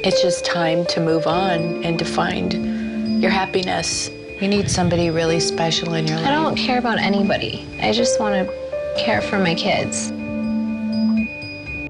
It's just time to move on and to find your happiness. You need somebody really special in your life. I don't care about anybody. I just want to care for my kids.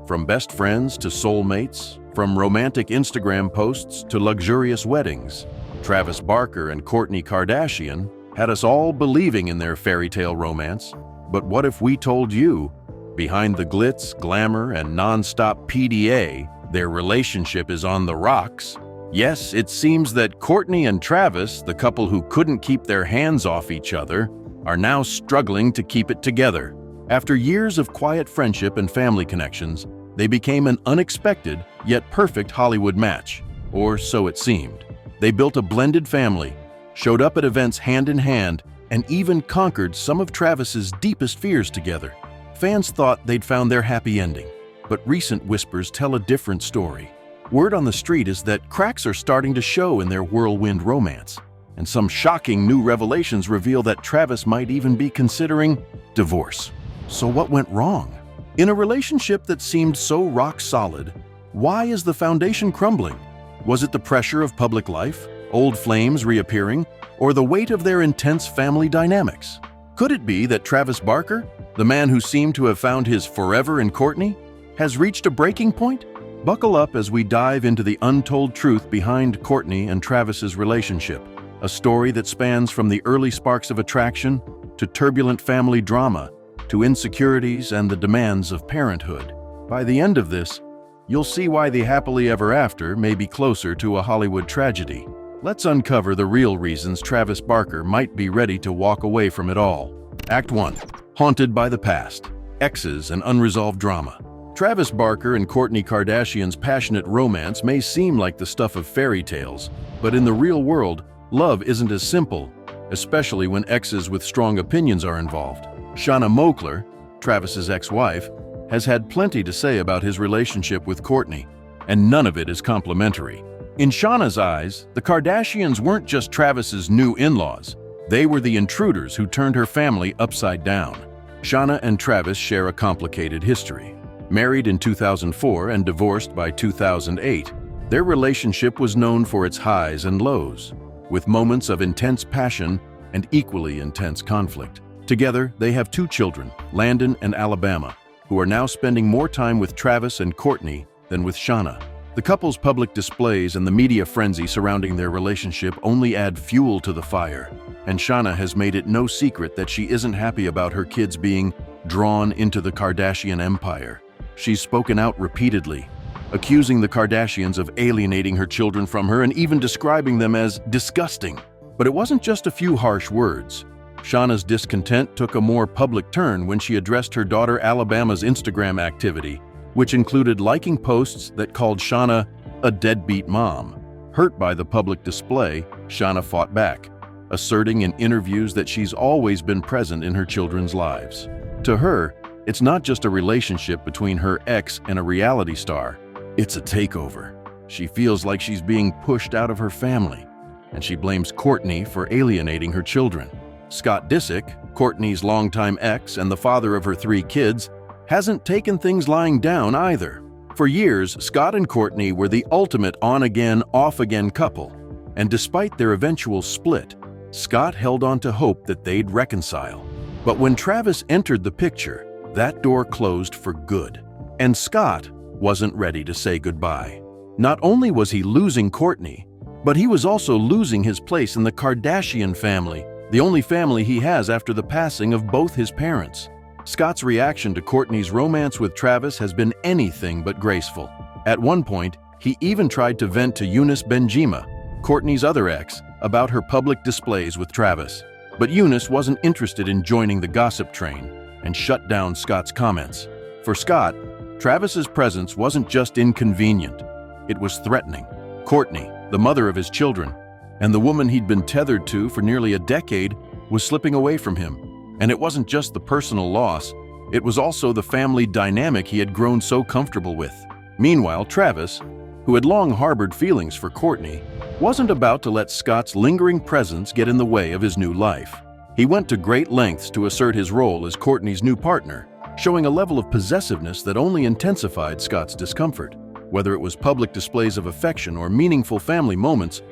From best friends to soulmates, from romantic Instagram posts to luxurious weddings, Travis Barker and Kourtney Kardashian had us all believing in their fairy tale romance. But what if we told you, behind the glitz, glamour, and non-stop PDA, their relationship is on the rocks? Yes, it seems that Kourtney and Travis, the couple who couldn't keep their hands off each other, are now struggling to keep it together. After years of quiet friendship and family connections, they became an unexpected yet perfect Hollywood match, or so it seemed. They built a blended family, showed up at events hand in hand, and even conquered some of Travis's deepest fears together. Fans thought they'd found their happy ending, but recent whispers tell a different story. Word on the street is that cracks are starting to show in their whirlwind romance, and some shocking new revelations reveal that Travis might even be considering divorce. So what went wrong? In a relationship that seemed so rock solid, why is the foundation crumbling? Was it the pressure of public life, old flames reappearing, or the weight of their intense family dynamics? Could it be that Travis Barker, the man who seemed to have found his forever in Kourtney, has reached a breaking point? Buckle up as we dive into the untold truth behind Kourtney and Travis's relationship, a story that spans from the early sparks of attraction to turbulent family drama, to insecurities and the demands of parenthood. By the end of this, you'll see why the happily ever after may be closer to a Hollywood tragedy. Let's uncover the real reasons Travis Barker might be ready to walk away from it all. Act 1. Haunted by the past, exes and unresolved drama. Travis Barker and Kourtney Kardashian's passionate romance may seem like the stuff of fairy tales, but in the real world, love isn't as simple, especially when exes with strong opinions are involved. Shanna Moakler, Travis's ex-wife, has had plenty to say about his relationship with Kourtney, and none of it is complimentary. In Shanna's eyes, the Kardashians weren't just Travis's new in-laws. They were the intruders who turned her family upside down. Shanna and Travis share a complicated history. Married in 2004 and divorced by 2008, their relationship was known for its highs and lows, with moments of intense passion and equally intense conflict. Together, they have 2 children, Landon and Alabama, who are now spending more time with Travis and Kourtney than with Shanna. The couple's public displays and the media frenzy surrounding their relationship only add fuel to the fire, and Shanna has made it no secret that she isn't happy about her kids being drawn into the Kardashian empire. She's spoken out repeatedly, accusing the Kardashians of alienating her children from her and even describing them as disgusting. But it wasn't just a few harsh words. Shanna's discontent took a more public turn when she addressed her daughter Alabama's Instagram activity, which included liking posts that called Shanna a deadbeat mom. Hurt by the public display, Shanna fought back, asserting in interviews that she's always been present in her children's lives. To her, it's not just a relationship between her ex and a reality star. It's a takeover. She feels like she's being pushed out of her family, and she blames Kourtney for alienating her children. Scott Disick, Kourtney's longtime ex and the father of her 3 kids, hasn't taken things lying down either. For years, Scott and Kourtney were the ultimate on-again, off-again couple, and despite their eventual split, Scott held on to hope that they'd reconcile. But when Travis entered the picture, that door closed for good, and Scott wasn't ready to say goodbye. Not only was he losing Kourtney, but he was also losing his place in the Kardashian family, the only family he has after the passing of both his parents. Scott's reaction to Kourtney's romance with Travis has been anything but graceful. At one point, he even tried to vent to Eunice Benjima, Kourtney's other ex, about her public displays with Travis. But Eunice wasn't interested in joining the gossip train and shut down Scott's comments. For Scott, Travis's presence wasn't just inconvenient, it was threatening. Kourtney, the mother of his children, and the woman he'd been tethered to for nearly a decade, was slipping away from him. And it wasn't just the personal loss, it was also the family dynamic he had grown so comfortable with. Meanwhile, Travis, who had long harbored feelings for Kourtney, wasn't about to let Scott's lingering presence get in the way of his new life. He went to great lengths to assert his role as Kourtney's new partner, showing a level of possessiveness that only intensified Scott's discomfort. Whether it was public displays of affection or meaningful family moments,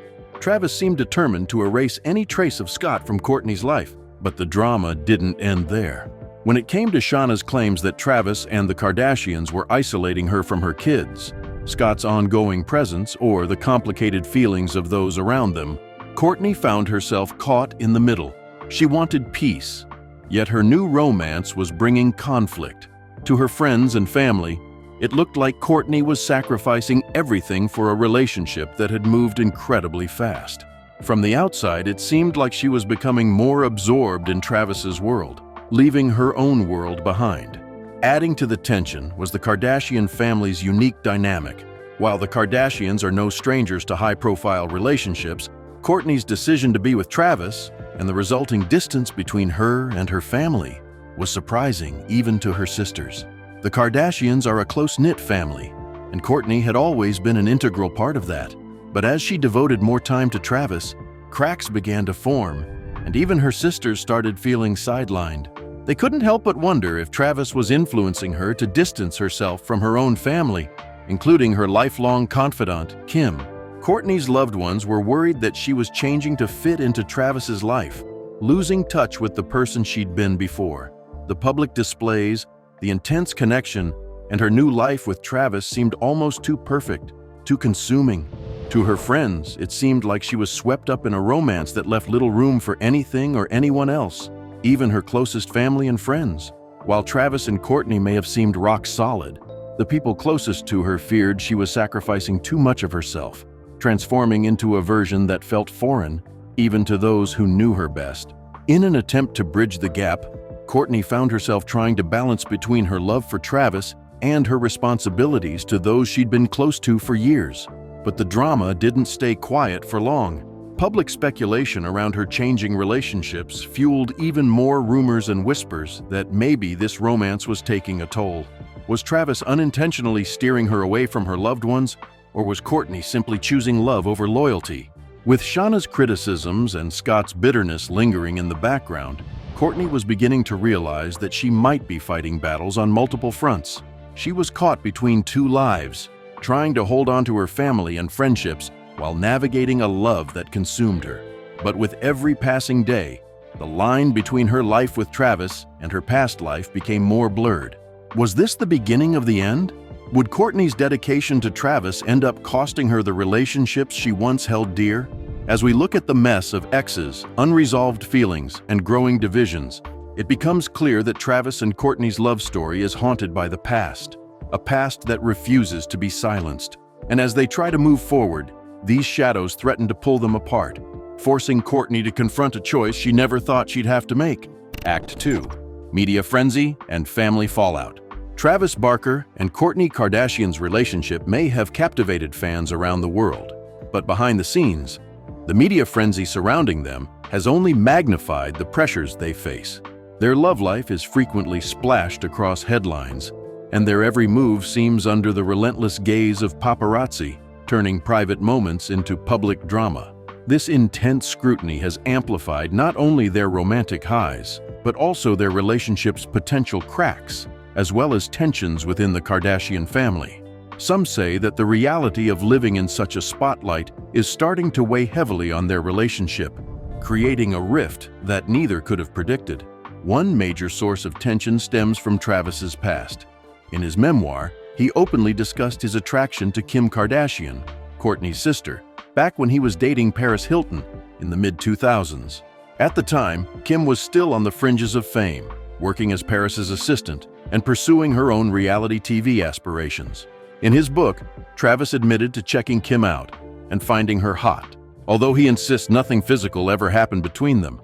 Travis seemed determined to erase any trace of Scott from Kourtney's life. But the drama didn't end there. When it came to Shauna's claims that Travis and the Kardashians were isolating her from her kids, Scott's ongoing presence, or the complicated feelings of those around them, Kourtney found herself caught in the middle. She wanted peace, yet her new romance was bringing conflict. To her friends and family, it looked like Kourtney was sacrificing everything for a relationship that had moved incredibly fast. From the outside, it seemed like she was becoming more absorbed in Travis's world, leaving her own world behind. Adding to the tension was the Kardashian family's unique dynamic. While the Kardashians are no strangers to high-profile relationships, Kourtney's decision to be with Travis and the resulting distance between her and her family was surprising even to her sisters. The Kardashians are a close-knit family, and Kourtney had always been an integral part of that. But as she devoted more time to Travis, cracks began to form, and even her sisters started feeling sidelined. They couldn't help but wonder if Travis was influencing her to distance herself from her own family, including her lifelong confidant, Kim. Kourtney's loved ones were worried that she was changing to fit into Travis's life, losing touch with the person she'd been before. The public displays, the intense connection, and her new life with Travis seemed almost too perfect, too consuming. To her friends, it seemed like she was swept up in a romance that left little room for anything or anyone else, even her closest family and friends. While Travis and Kourtney may have seemed rock solid, the people closest to her feared she was sacrificing too much of herself, transforming into a version that felt foreign, even to those who knew her best. In an attempt to bridge the gap, Kourtney found herself trying to balance between her love for Travis and her responsibilities to those she'd been close to for years. But the drama didn't stay quiet for long. Public speculation around her changing relationships fueled even more rumors and whispers that maybe this romance was taking a toll. Was Travis unintentionally steering her away from her loved ones, or was Kourtney simply choosing love over loyalty? With Shauna's criticisms and Scott's bitterness lingering in the background, Kourtney was beginning to realize that she might be fighting battles on multiple fronts. She was caught between two lives, trying to hold on to her family and friendships while navigating a love that consumed her. But with every passing day, the line between her life with Travis and her past life became more blurred. Was this the beginning of the end? Would Kourtney's dedication to Travis end up costing her the relationships she once held dear? As we look at the mess of exes, unresolved feelings, and growing divisions, it becomes clear that Travis and Kourtney's love story is haunted by the past, a past that refuses to be silenced. And as they try to move forward, these shadows threaten to pull them apart, forcing Kourtney to confront a choice she never thought she'd have to make. Act 2. Media frenzy and family fallout. Travis Barker and Kourtney Kardashian's relationship may have captivated fans around the world, but behind the scenes, the media frenzy surrounding them has only magnified the pressures they face. Their love life is frequently splashed across headlines, and their every move seems under the relentless gaze of paparazzi, turning private moments into public drama. This intense scrutiny has amplified not only their romantic highs, but also their relationship's potential cracks, as well as tensions within the Kardashian family. Some say that the reality of living in such a spotlight is starting to weigh heavily on their relationship, creating a rift that neither could have predicted. One major source of tension stems from Travis's past. In his memoir, he openly discussed his attraction to Kim Kardashian, Kourtney's sister, back when he was dating Paris Hilton in the mid-2000s. At the time, Kim was still on the fringes of fame, working as Paris's assistant and pursuing her own reality TV aspirations. In his book, Travis admitted to checking Kim out and finding her hot, although he insists nothing physical ever happened between them.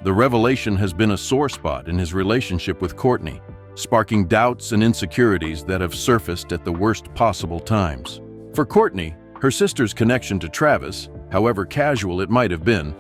The revelation has been a sore spot in his relationship with Kourtney, sparking doubts and insecurities that have surfaced at the worst possible times. For Kourtney, her sister's connection to Travis, however casual it might have been,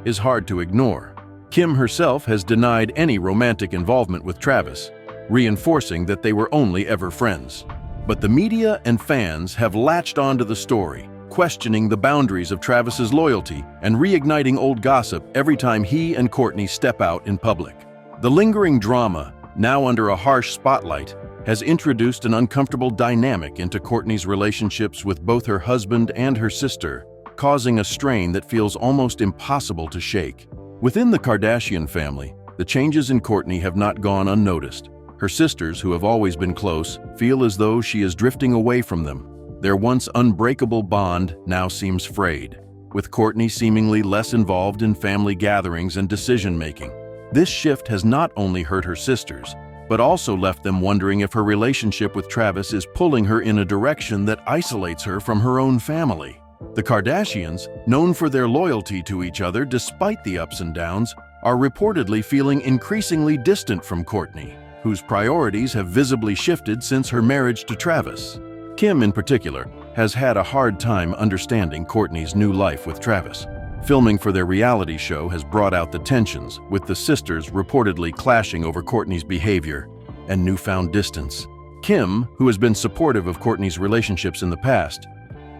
is hard to ignore. Kim herself has denied any romantic involvement with Travis, reinforcing that they were only ever friends. But the media and fans have latched onto the story, questioning the boundaries of Travis's loyalty and reigniting old gossip every time he and Kourtney step out in public. The lingering drama, now under a harsh spotlight, has introduced an uncomfortable dynamic into Kourtney's relationships with both her husband and her sister, causing a strain that feels almost impossible to shake. Within the Kardashian family, the changes in Kourtney have not gone unnoticed. Her sisters, who have always been close, feel as though she is drifting away from them. Their once unbreakable bond now seems frayed, with Kourtney seemingly less involved in family gatherings and decision-making. This shift has not only hurt her sisters, but also left them wondering if her relationship with Travis is pulling her in a direction that isolates her from her own family. The Kardashians, known for their loyalty to each other despite the ups and downs, are reportedly feeling increasingly distant from Kourtney, whose priorities have visibly shifted since her marriage to Travis. Kim, in particular, has had a hard time understanding Kourtney's new life with Travis. Filming for their reality show has brought out the tensions, with the sisters reportedly clashing over Kourtney's behavior and newfound distance. Kim, who has been supportive of Kourtney's relationships in the past,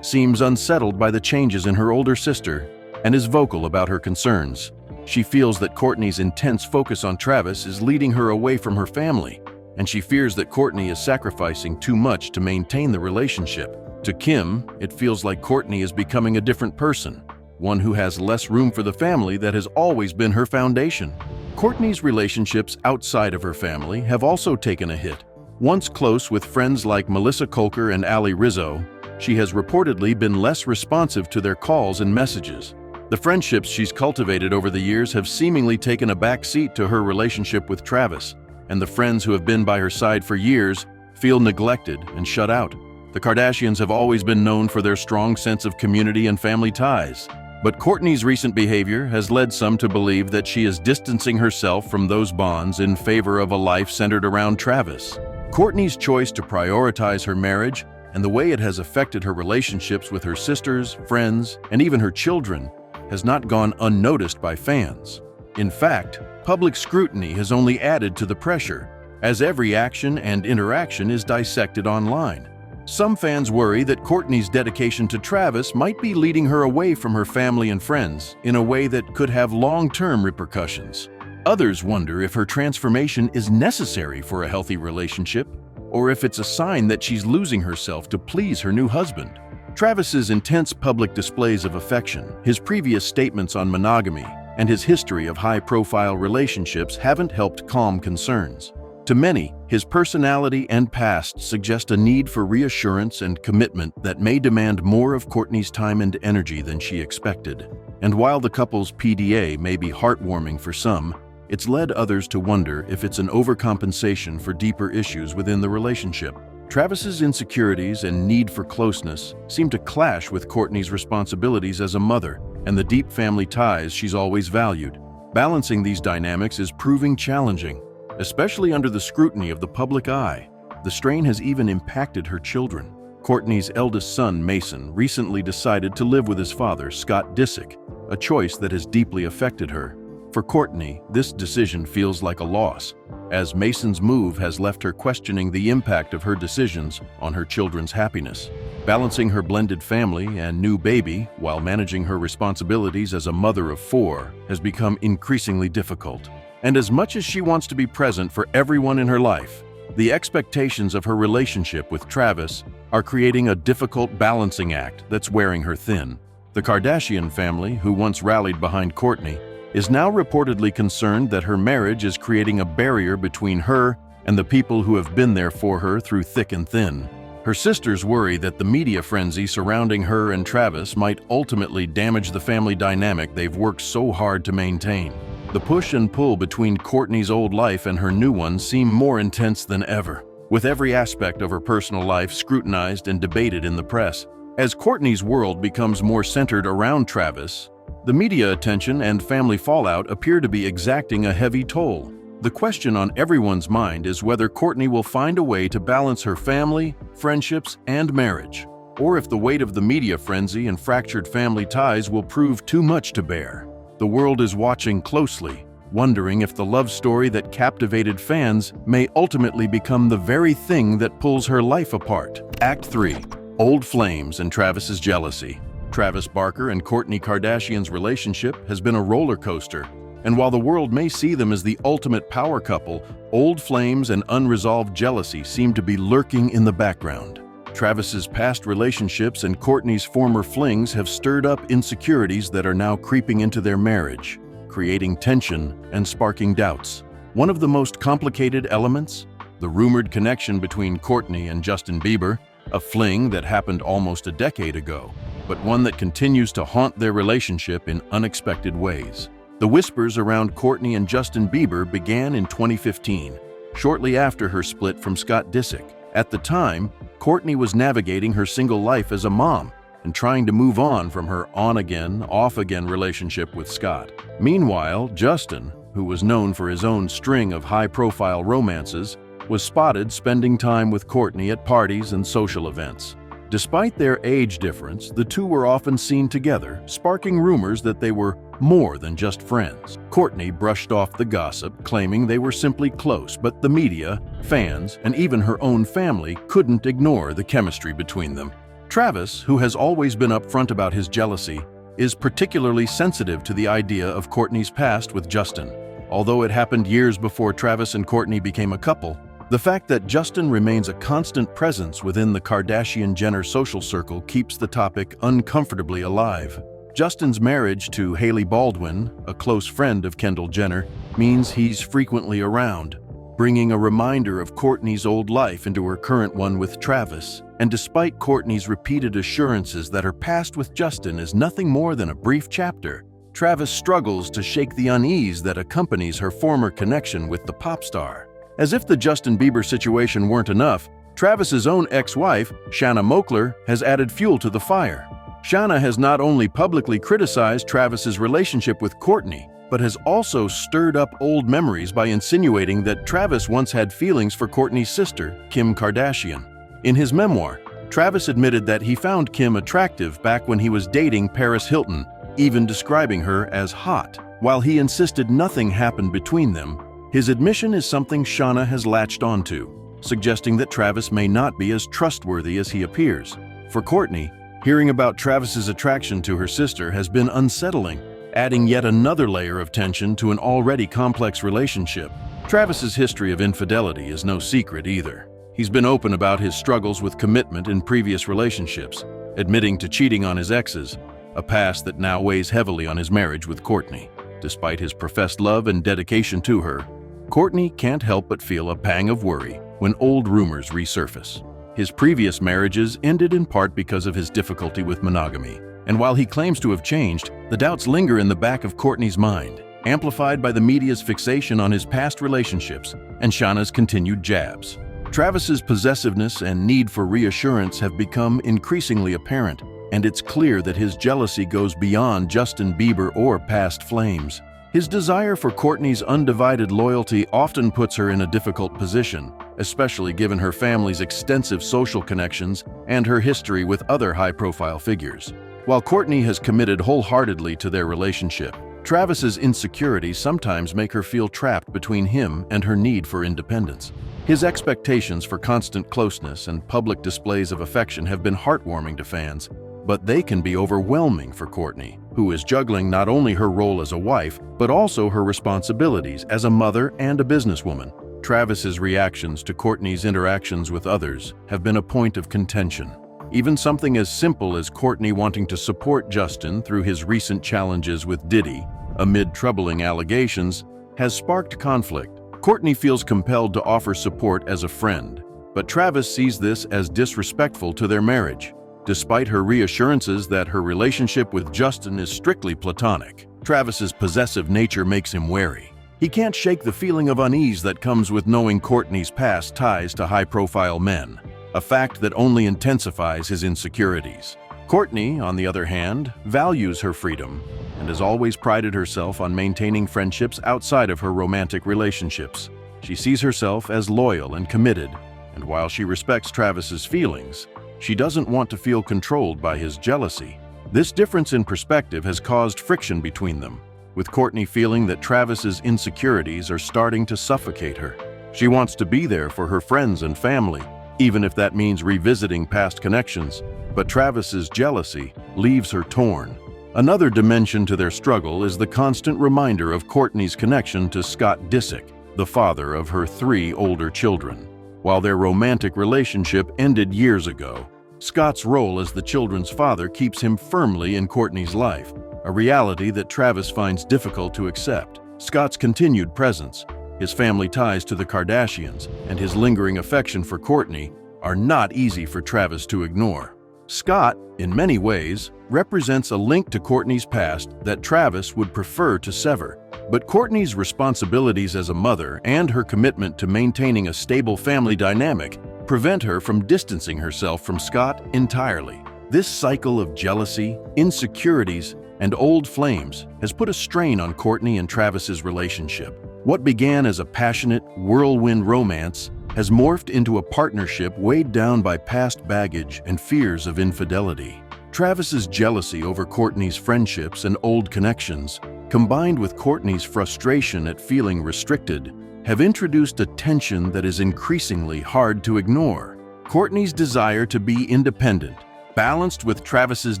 seems unsettled by the changes in her older sister and is vocal about her concerns. She feels that Kourtney's intense focus on Travis is leading her away from her family, and she fears that Kourtney is sacrificing too much to maintain the relationship. To Kim, it feels like Kourtney is becoming a different person, one who has less room for the family that has always been her foundation. Kourtney's relationships outside of her family have also taken a hit. Once close with friends like Melissa Kolker and Ali Rizzo, she has reportedly been less responsive to their calls and messages. The friendships she's cultivated over the years have seemingly taken a back seat to her relationship with Travis, and the friends who have been by her side for years feel neglected and shut out. The Kardashians have always been known for their strong sense of community and family ties, but Kourtney's recent behavior has led some to believe that she is distancing herself from those bonds in favor of a life centered around Travis. Kourtney's choice to prioritize her marriage and the way it has affected her relationships with her sisters, friends, and even her children has not gone unnoticed by fans. In fact, public scrutiny has only added to the pressure, as every action and interaction is dissected online. Some fans worry that Kourtney's dedication to Travis might be leading her away from her family and friends in a way that could have long-term repercussions. Others wonder if her transformation is necessary for a healthy relationship, or if it's a sign that she's losing herself to please her new husband. Travis's intense public displays of affection, his previous statements on monogamy, and his history of high-profile relationships haven't helped calm concerns. To many, his personality and past suggest a need for reassurance and commitment that may demand more of Kourtney's time and energy than she expected. And while the couple's PDA may be heartwarming for some, it's led others to wonder if it's an overcompensation for deeper issues within the relationship. Travis's insecurities and need for closeness seem to clash with Kourtney's responsibilities as a mother and the deep family ties she's always valued. Balancing these dynamics is proving challenging, especially under the scrutiny of the public eye. The strain has even impacted her children. Kourtney's eldest son, Mason, recently decided to live with his father, Scott Disick, a choice that has deeply affected her. For Kourtney, this decision feels like a loss, as Mason's move has left her questioning the impact of her decisions on her children's happiness. Balancing her blended family and new baby while managing her responsibilities as a mother of 4 has become increasingly difficult. And as much as she wants to be present for everyone in her life, the expectations of her relationship with Travis are creating a difficult balancing act that's wearing her thin. The Kardashian family, who once rallied behind Kourtney, is now reportedly concerned that her marriage is creating a barrier between her and the people who have been there for her through thick and thin. Her sisters worry that the media frenzy surrounding her and Travis might ultimately damage the family dynamic they've worked so hard to maintain. The push and pull between Kourtney's old life and her new one seem more intense than ever, with every aspect of her personal life scrutinized and debated in the press. As Kourtney's world becomes more centered around Travis, the media attention and family fallout appear to be exacting a heavy toll. The question on everyone's mind is whether Kourtney will find a way to balance her family, friendships, and marriage, or if the weight of the media frenzy and fractured family ties will prove too much to bear. The world is watching closely, wondering if the love story that captivated fans may ultimately become the very thing that pulls her life apart. Act 3. Old Flames and Travis's Jealousy. Travis Barker and Kourtney Kardashian's relationship has been a roller coaster, And while the world may see them as the ultimate power couple, old flames and unresolved jealousy seem to be lurking in the background. Travis's past relationships and Kourtney's former flings have stirred up insecurities that are now creeping into their marriage, creating tension and sparking doubts. One of the most complicated elements? The rumored connection between Kourtney and Justin Bieber, a fling that happened almost a decade ago, but one that continues to haunt their relationship in unexpected ways. The whispers around Kourtney and Justin Bieber began in 2015, shortly after her split from Scott Disick. At the time, Kourtney was navigating her single life as a mom and trying to move on from her on-again, off-again relationship with Scott. Meanwhile, Justin, who was known for his own string of high-profile romances, was spotted spending time with Kourtney at parties and social events. Despite their age difference, the two were often seen together, sparking rumors that they were more than just friends. Kourtney brushed off the gossip, claiming they were simply close, but the media, fans, and even her own family couldn't ignore the chemistry between them. Travis, who has always been upfront about his jealousy, is particularly sensitive to the idea of Kourtney's past with Justin. Although it happened years before Travis and Kourtney became a couple, the fact that Justin remains a constant presence within the Kardashian-Jenner social circle keeps the topic uncomfortably alive. Justin's marriage to Hailey Baldwin, a close friend of Kendall Jenner, means he's frequently around, bringing a reminder of Kourtney's old life into her current one with Travis. And despite Kourtney's repeated assurances that her past with Justin is nothing more than a brief chapter, Travis struggles to shake the unease that accompanies her former connection with the pop star. As if the Justin Bieber situation weren't enough, Travis's own ex-wife, Shanna Moakler, has added fuel to the fire. Shanna has not only publicly criticized Travis's relationship with Kourtney, but has also stirred up old memories by insinuating that Travis once had feelings for Kourtney's sister, Kim Kardashian. In his memoir, Travis admitted that he found Kim attractive back when he was dating Paris Hilton, even describing her as hot. While he insisted nothing happened between them, his admission is something Shanna has latched onto, suggesting that Travis may not be as trustworthy as he appears. For Kourtney, hearing about Travis's attraction to her sister has been unsettling, adding yet another layer of tension to an already complex relationship. Travis's history of infidelity is no secret either. He's been open about his struggles with commitment in previous relationships, admitting to cheating on his exes, a past that now weighs heavily on his marriage with Kourtney. Despite his professed love and dedication to her, Kourtney can't help but feel a pang of worry when old rumors resurface. His previous marriages ended in part because of his difficulty with monogamy, and while he claims to have changed, the doubts linger in the back of Kourtney's mind, amplified by the media's fixation on his past relationships and Shanna's continued jabs. Travis's possessiveness and need for reassurance have become increasingly apparent, and it's clear that his jealousy goes beyond Justin Bieber or past flames. His desire for Kourtney's undivided loyalty often puts her in a difficult position, especially given her family's extensive social connections and her history with other high-profile figures. While Kourtney has committed wholeheartedly to their relationship, Travis's insecurities sometimes make her feel trapped between him and her need for independence. His expectations for constant closeness and public displays of affection have been heartwarming to fans, but they can be overwhelming for Kourtney, who is juggling not only her role as a wife, but also her responsibilities as a mother and a businesswoman. Travis's reactions to Kourtney's interactions with others have been a point of contention. Even something as simple as Kourtney wanting to support Justin through his recent challenges with Diddy, amid troubling allegations, has sparked conflict. Kourtney feels compelled to offer support as a friend, but Travis sees this as disrespectful to their marriage. Despite her reassurances that her relationship with Justin is strictly platonic, Travis's possessive nature makes him wary. He can't shake the feeling of unease that comes with knowing Kourtney's past ties to high-profile men, a fact that only intensifies his insecurities. Kourtney, on the other hand, values her freedom and has always prided herself on maintaining friendships outside of her romantic relationships. She sees herself as loyal and committed, and while she respects Travis's feelings, she doesn't want to feel controlled by his jealousy. This difference in perspective has caused friction between them, with Kourtney feeling that Travis's insecurities are starting to suffocate her. She wants to be there for her friends and family, even if that means revisiting past connections, but Travis's jealousy leaves her torn. Another dimension to their struggle is the constant reminder of Kourtney's connection to Scott Disick, the father of her 3 older children. While their romantic relationship ended years ago, Scott's role as the children's father keeps him firmly in Kourtney's life, a reality that Travis finds difficult to accept. Scott's continued presence, his family ties to the Kardashians, and his lingering affection for Kourtney are not easy for Travis to ignore. Scott, in many ways, represents a link to Kourtney's past that Travis would prefer to sever. But Kourtney's responsibilities as a mother and her commitment to maintaining a stable family dynamic prevent her from distancing herself from Scott entirely. This cycle of jealousy, insecurities, and old flames has put a strain on Kourtney and Travis's relationship. What began as a passionate, whirlwind romance has morphed into a partnership weighed down by past baggage and fears of infidelity. Travis's jealousy over Kourtney's friendships and old connections, combined with Kourtney's frustration at feeling restricted, have introduced a tension that is increasingly hard to ignore. Kourtney's desire to be independent, balanced with Travis's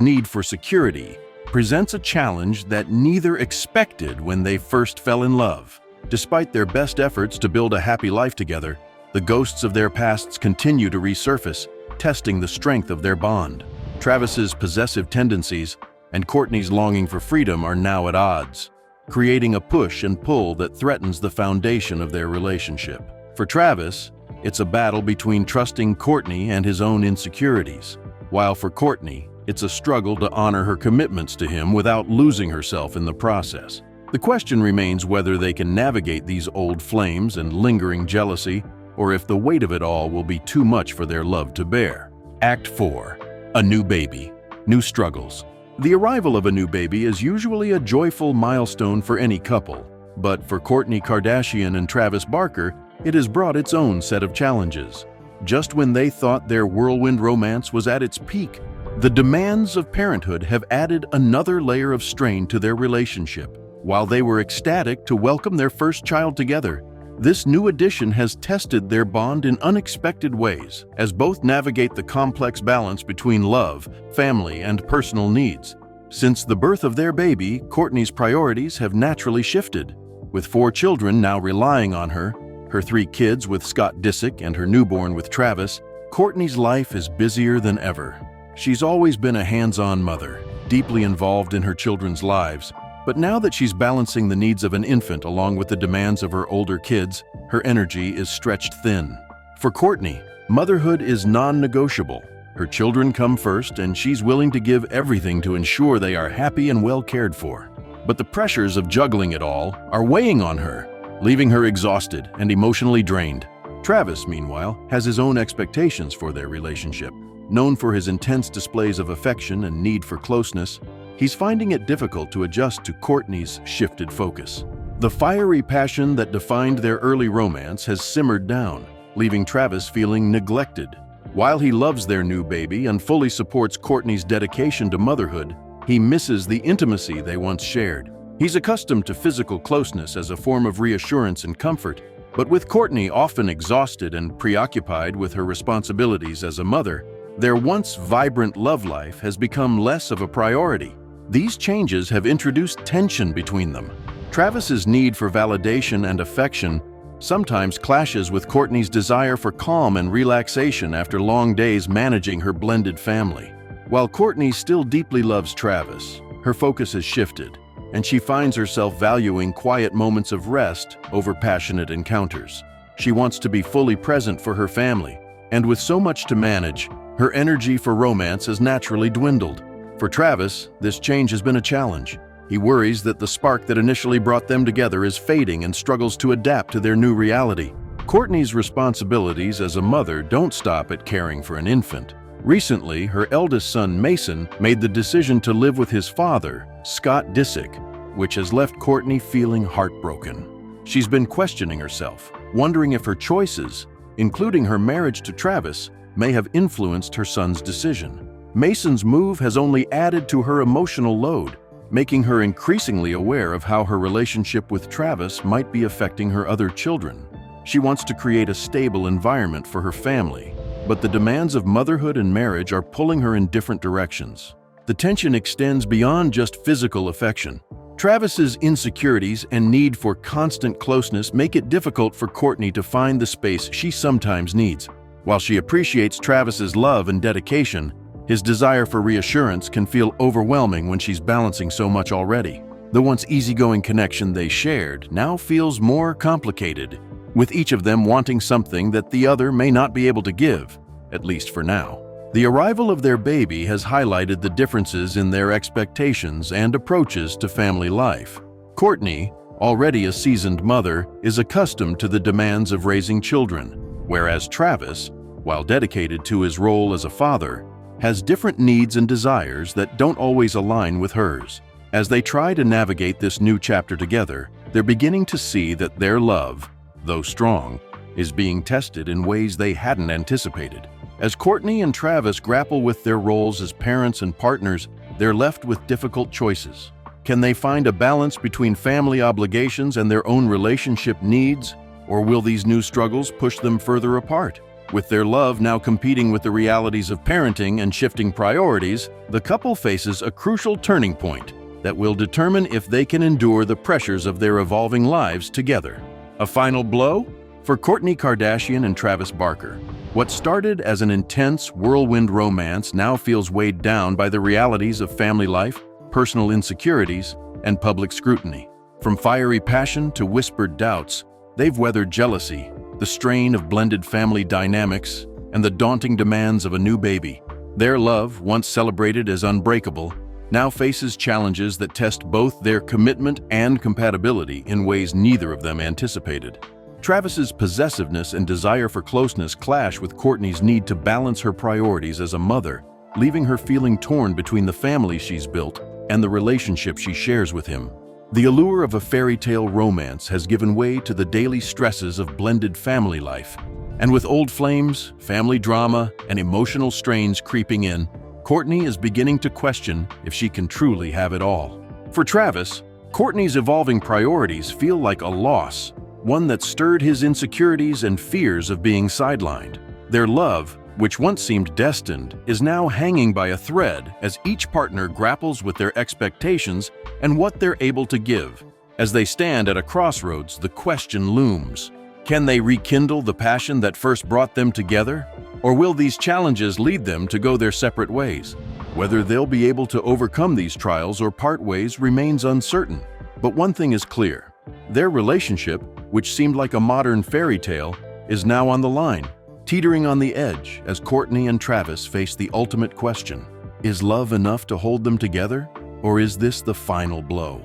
need for security, presents a challenge that neither expected when they first fell in love. Despite their best efforts to build a happy life together, the ghosts of their pasts continue to resurface, testing the strength of their bond. Travis's possessive tendencies and Kourtney's longing for freedom are now at odds, creating a push and pull that threatens the foundation of their relationship. For Travis, it's a battle between trusting Kourtney and his own insecurities, while for Kourtney, it's a struggle to honor her commitments to him without losing herself in the process. The question remains whether they can navigate these old flames and lingering jealousy, or if the weight of it all will be too much for their love to bear. Act 4. A new baby. New struggles. The arrival of a new baby is usually a joyful milestone for any couple, but for Kourtney Kardashian and Travis Barker, it has brought its own set of challenges. Just when they thought their whirlwind romance was at its peak, the demands of parenthood have added another layer of strain to their relationship. While they were ecstatic to welcome their first child together, this new addition has tested their bond in unexpected ways, as both navigate the complex balance between love, family, and personal needs. Since the birth of their baby, Kourtney's priorities have naturally shifted. With 4 children now relying on her, her 3 kids with Scott Disick and her newborn with Travis, Kourtney's life is busier than ever. She's always been a hands-on mother, deeply involved in her children's lives. But now that she's balancing the needs of an infant along with the demands of her older kids, her energy is stretched thin. For Kourtney, motherhood is non-negotiable. Her children come first, and she's willing to give everything to ensure they are happy and well cared for. But the pressures of juggling it all are weighing on her, leaving her exhausted and emotionally drained. Travis, meanwhile, has his own expectations for their relationship. Known for his intense displays of affection and need for closeness, he's finding it difficult to adjust to Kourtney's shifted focus. The fiery passion that defined their early romance has simmered down, leaving Travis feeling neglected. While he loves their new baby and fully supports Kourtney's dedication to motherhood, he misses the intimacy they once shared. He's accustomed to physical closeness as a form of reassurance and comfort, but with Kourtney often exhausted and preoccupied with her responsibilities as a mother, their once vibrant love life has become less of a priority. These changes have introduced tension between them. Travis's need for validation and affection sometimes clashes with Kourtney's desire for calm and relaxation after long days managing her blended family. While Kourtney still deeply loves Travis, her focus has shifted, and she finds herself valuing quiet moments of rest over passionate encounters. She wants to be fully present for her family, and with so much to manage, her energy for romance has naturally dwindled. For Travis, this change has been a challenge. He worries that the spark that initially brought them together is fading and struggles to adapt to their new reality. Kourtney's responsibilities as a mother don't stop at caring for an infant. Recently, her eldest son, Mason, made the decision to live with his father, Scott Disick, which has left Kourtney feeling heartbroken. She's been questioning herself, wondering if her choices, including her marriage to Travis, may have influenced her son's decision. Mason's move has only added to her emotional load, making her increasingly aware of how her relationship with Travis might be affecting her other children. She wants to create a stable environment for her family, but the demands of motherhood and marriage are pulling her in different directions. the tension extends beyond just physical affection. Travis's insecurities and need for constant closeness make it difficult for Kourtney to find the space she sometimes needs. While she appreciates Travis's love and dedication, his desire for reassurance can feel overwhelming when she's balancing so much already. The once easygoing connection they shared now feels more complicated, with each of them wanting something that the other may not be able to give, at least for now. The arrival of their baby has highlighted the differences in their expectations and approaches to family life. Kourtney, already a seasoned mother, is accustomed to the demands of raising children, whereas Travis, while dedicated to his role as a father, has different needs and desires that don't always align with hers. As they try to navigate this new chapter together, they're beginning to see that their love, though strong, is being tested in ways they hadn't anticipated. As Kourtney and Travis grapple with their roles as parents and partners, they're left with difficult choices. Can they find a balance between family obligations and their own relationship needs, or will these new struggles push them further apart? With their love now competing with the realities of parenting and shifting priorities, the couple faces a crucial turning point that will determine if they can endure the pressures of their evolving lives together. A final blow? For Kourtney Kardashian and Travis Barker, what started as an intense whirlwind romance now feels weighed down by the realities of family life, personal insecurities, and public scrutiny. From fiery passion to whispered doubts, they've weathered jealousy, the strain of blended family dynamics, and the daunting demands of a new baby. Their love, once celebrated as unbreakable, now faces challenges that test both their commitment and compatibility in ways neither of them anticipated. Travis's possessiveness and desire for closeness clash with Kourtney's need to balance her priorities as a mother, leaving her feeling torn between the family she's built and the relationship she shares with him. The allure of a fairy tale romance has given way to the daily stresses of blended family life. And with old flames, family drama, and emotional strains creeping in, Kourtney is beginning to question if she can truly have it all. For Travis, Kourtney's evolving priorities feel like a loss, one that stirred his insecurities and fears of being sidelined. Their love, which once seemed destined, is now hanging by a thread as each partner grapples with their expectations and what they're able to give. As they stand at a crossroads, the question looms: can they rekindle the passion that first brought them together? Or will these challenges lead them to go their separate ways? Whether they'll be able to overcome these trials or part ways remains uncertain. But one thing is clear: their relationship, which seemed like a modern fairy tale, is now on the line, teetering on the edge as Kourtney and Travis face the ultimate question: is love enough to hold them together, or is this the final blow?